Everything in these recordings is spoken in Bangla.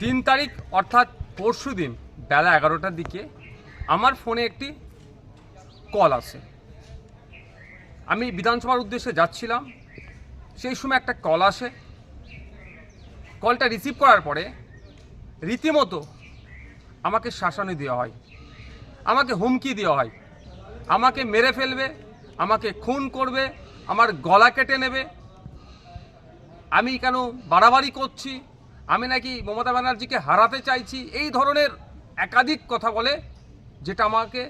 3 তারিখ অর্থাৎ পরশু দিন বেলা 11টার দিকে আমার ফোনে একটি কল আসে। আমি বিধানসভার উদ্দেশ্যে যাচ্ছিলাম, সেই সময় একটা কল আসে। কলটা রিসিভ করার পরে রীতিমতো আমাকে শাসানি দেওয়া হয়, আমাকে হুমকি দেওয়া হয়, আমাকে মেরে ফেলবে, আমাকে খুন করবে, আমার গলা কেটে নেবে। আমি কেন বাড়াবাড়ি করছি, আমি নাকি মমতা ব্যানার্জিকে হারাতে চাইছি, এই ধরনের একাধিক কথা বলে, যেটা আমাকে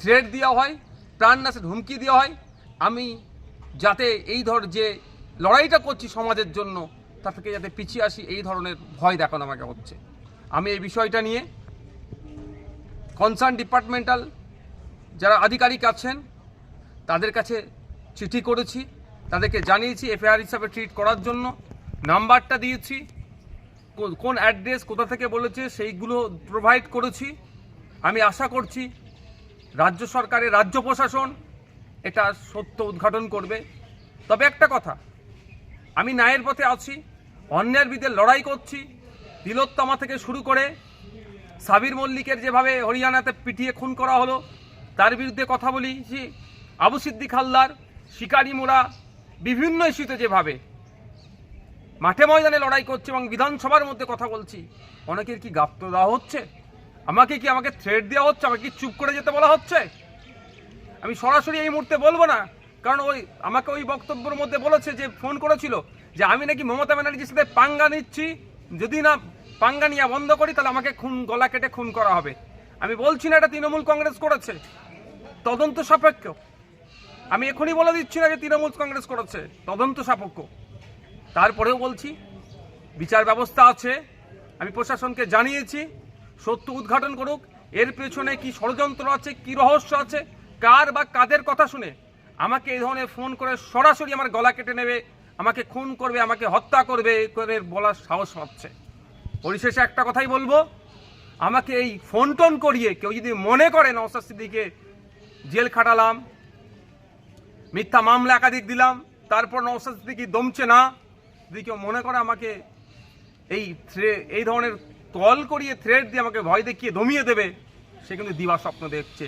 থ্রেট দেওয়া হয়, প্রাণনাশের হুমকি দেওয়া হয়। আমি যাতে এই যে লড়াইটা করছি সমাজের জন্য, তা থেকে যাতে পিছিয়ে আসি, এই ধরনের ভয় দেখানো আমাকে হচ্ছে। আমি এই বিষয়টা নিয়ে কনসার্ন ডিপার্টমেন্টাল যারা আধিকারিক আছেন তাদের কাছে চিঠি করেছি, তাদেরকে জানিয়েছি এফআইআর হিসাবে ট্রিট করার জন্য, নাম্বারটা দিয়েছি, কোন অ্যাড্রেস কোথা থেকে বলেছে সেইগুলো প্রোভাইড করেছি। আমি আশা করছি রাজ্য সরকারের রাজ্য প্রশাসন এটা সত্য উদ্ঘাটন করবে। তবে একটা কথা, আমি ন্যায়ের পথে আছি, অন্যায়ের বিরুদ্ধে লড়াই করছি। তিলোত্তমা থেকে শুরু করে সাবির মল্লিকের যেভাবে হরিয়ানাতে পিটিয়ে খুন করা হলো, তার বিরুদ্ধে কথা বলেছি। আবু সিদ্দিক হালদার, শিকারি মোড়া, বিভিন্ন ইস্যুতে যেভাবে মাঠে ময়দানে লড়াই করছে এবং বিধানসভার মধ্যে কথা বলছি, অনেকের কি গাপ্ত দেওয়া হচ্ছে? আমাকে থ্রেট দেওয়া হচ্ছে? আমাকে কি চুপ করে যেতে বলা হচ্ছে? আমি সরাসরি এই মুহূর্তে বলবো না, কারণ আমাকে ওই বক্তব্যের মধ্যে বলেছে, যে ফোন করেছিল যে আমি নাকি মমতা ব্যানার্জির সাথে পাঙ্গা নিচ্ছি, যদি না পাঙ্গা নিয়ে বন্ধ করি তাহলে আমাকে গলা কেটে খুন করা হবে। আমি বলছি না এটা তৃণমূল কংগ্রেস করেছে, তদন্ত সাপেক্ষ। আমি এখনই বলে দিচ্ছি না যে তৃণমূল কংগ্রেস করেছে, তদন্ত সাপেক্ষ। তারপরেও বলছি বিচার ব্যবস্থা আছে, আমি প্রশাসনকে জানিয়েছি, সত্য উদ্ঘাটন করুক। এর পেছনে কি ষড়যন্ত্র আছে, কি রহস্য আছে, কার বা কাদের কথা শুনে আমাকে এই ধরনের ফোন করে সরাসরি আমার গলা কেটে নেবে, আমাকে খুন করবে, আমাকে হত্যা করবে করে বলার সাহস পাচ্ছে। পরিশেষে একটা কথাই বলবো, আমাকে এই ফোন টোন করিয়ে কেউ যদি মনে করে নওশাদ সিদ্দিকীকে জেল খাটালাম, মিথ্যা মামলা একাধিক দিলাম, তারপর নওশাদ সিদ্দিকী দমছে না, যদি কেউ মনে করে আমাকে এই ধরনের কল করিয়ে থ্রেট দিয়ে আমাকে ভয় দেখিয়ে দমিয়ে দেবে, সে কিন্তু দিবা স্বপ্ন দেখছে।